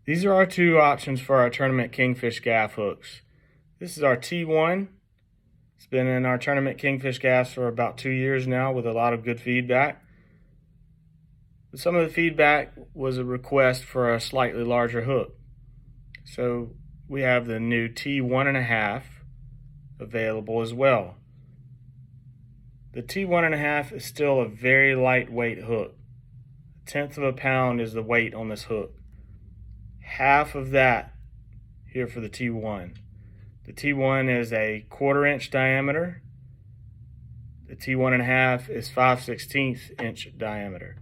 These are our two options for our tournament kingfish gaff hooks. This is our T1. It's been in our tournament kingfish gaffs for about 2 years now with a lot of good feedback. Some of the feedback was a request for a slightly larger hook. So we have the new T1.5 available as well. The T1.5 is still a very lightweight hook. 1/10 of a pound is the weight on this hook. Half of that here for the T1. The T1 is a 1/4 inch diameter. The T1.5 is 5/16 inch diameter.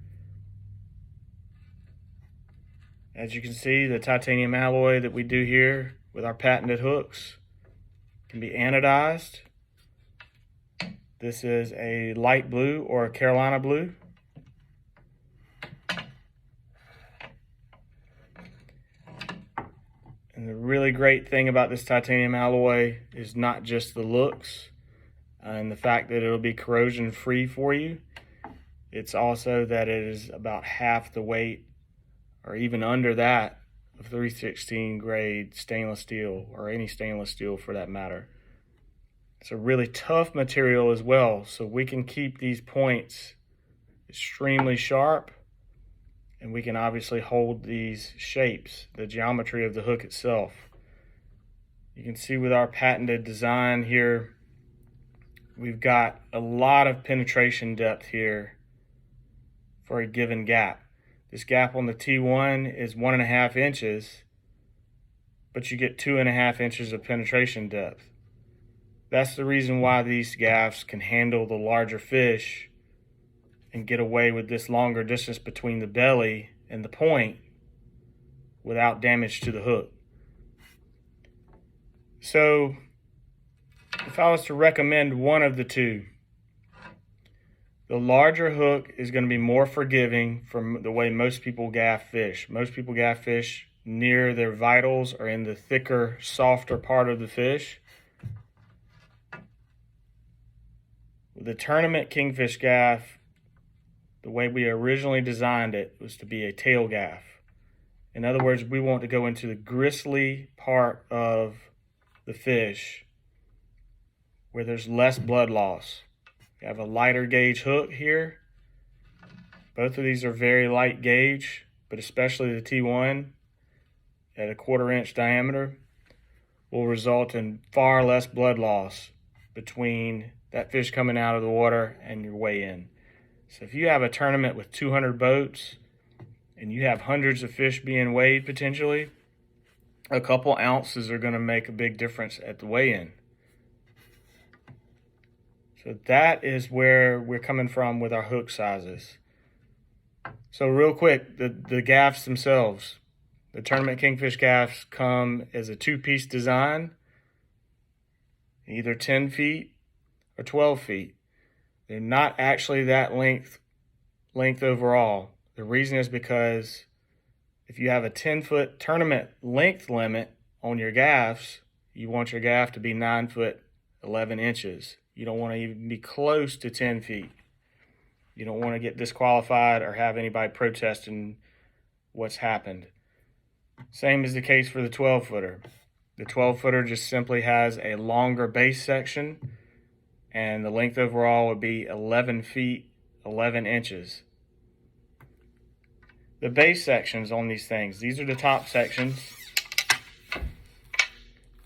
As you can see, the titanium alloy that we do here with our patented hooks can be anodized. This is a light blue or a Carolina blue. And the really great thing about this titanium alloy is not just the looks and the fact that it'll be corrosion free for you. It's also that it is about half the weight or even under that of 316 grade stainless steel, or any stainless steel for that matter. It's a really tough material as well, so we can keep these points extremely sharp, and we can obviously hold these shapes, the geometry of the hook itself. You can see with our patented design here, we've got a lot of penetration depth here for a given gap. This gap on the T1 is 1.5 inches, but you get 2.5 inches of penetration depth. That's the reason why these gaffs can handle the larger fish and get away with this longer distance between the belly and the point without damage to the hook. So if I was to recommend one of the two, the larger hook is going to be more forgiving from the way most people gaff fish. Most people gaff fish near their vitals or in the thicker, softer part of the fish. With the tournament kingfish gaff, the way we originally designed it was to be a tail gaff. In other words, we want to go into the gristly part of the fish where there's less blood loss. You have a lighter gauge hook here. Both of these are very light gauge, but especially the T1 at a 1/4 inch diameter will result in far less blood loss between that fish coming out of the water and your weigh in. So if you have a tournament with 200 boats and you have hundreds of fish being weighed potentially, a couple ounces are going to make a big difference at the weigh-in. So that is where we're coming from with our hook sizes. So real quick, the gaffs themselves. The tournament kingfish gaffs come as a 2-piece design, either 10 feet or 12 feet. They're not actually that length overall. The reason is because if you have a 10-foot tournament length limit on your gaffs, you want your gaff to be 9 foot 11 inches. You don't want to even be close to 10 feet. You don't want to get disqualified or have anybody protesting what's happened. Same is the case for the 12-footer. The 12-footer just simply has a longer base section, and the length overall would be 11 feet 11 inches. The base sections on these things, these are the top sections.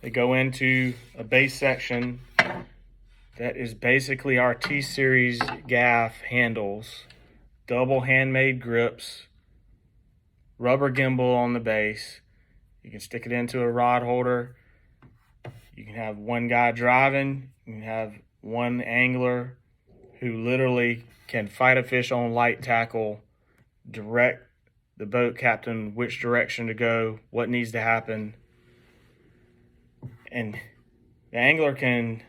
They go into a base section that is basically our T-Series gaff handles, double handmade grips, rubber gimbal on the base. You can stick it into a rod holder. You can have one guy driving. You can have one angler who literally can fight a fish on light tackle, direct the boat captain which direction to go, what needs to happen. And the angler can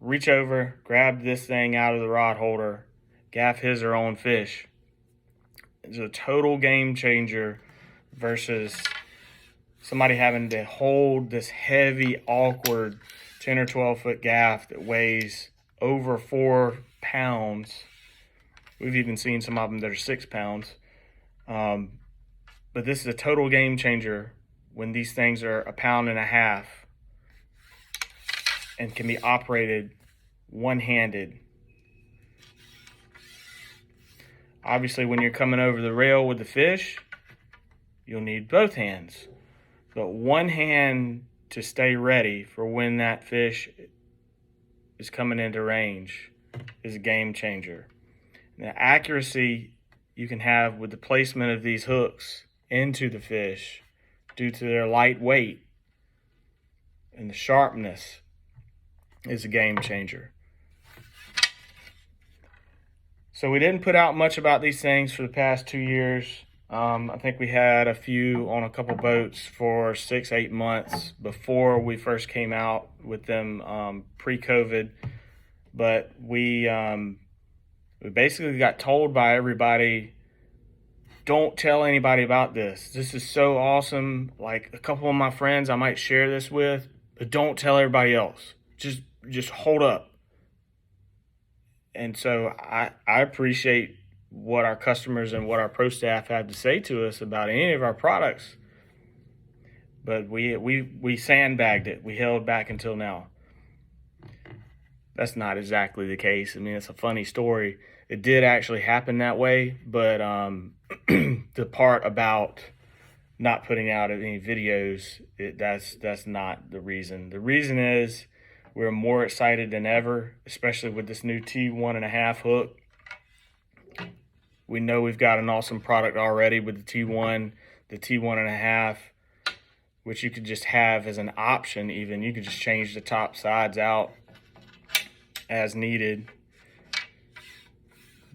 reach over, grab this thing out of the rod holder, gaff his or own fish. It's a total game changer versus somebody having to hold this heavy, awkward 10 or 12 foot gaff that weighs over 4 pounds. We've even seen some of them that are 6 pounds. But but this is a total game changer when these things are 1.5 pounds and can be operated one-handed. Obviously, when you're coming over the rail with the fish, you'll need both hands. But one hand to stay ready for when that fish is coming into range is a game changer. And the accuracy you can have with the placement of these hooks into the fish due to their light weight and the sharpness is a game changer. So we didn't put out much about these things for the past 2 years. I think we had a few on a couple boats for 6-8 months before we first came out with them pre-COVID. But we basically got told by everybody, don't tell anybody about this. This is so awesome. Like a couple of my friends I might share this with, but don't tell everybody else. Just hold up. And so I appreciate what our customers and what our pro staff have to say to us about any of our products. But we sandbagged it. We held back until now. That's not exactly the case. I mean, it's a funny story. It did actually happen that way, but the part about not putting out any videos, that's not the reason. The reason is we're more excited than ever, especially with this new T1.5 hook. We know we've got an awesome product already with the T1, the T1.5, which you could just have as an option even. You could just change the top sides out as needed.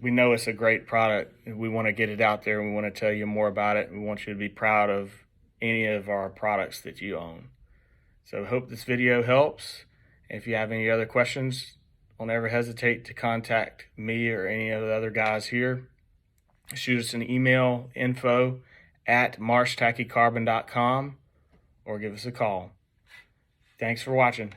We know it's a great product. We want to get it out there and we want to tell you more about it. We want you to be proud of any of our products that you own. So I hope this video helps. If you have any other questions, don't ever hesitate to contact me or any of the other guys here. Shoot us an email, info@marshtackycarbon.com, or give us a call. Thanks for watching.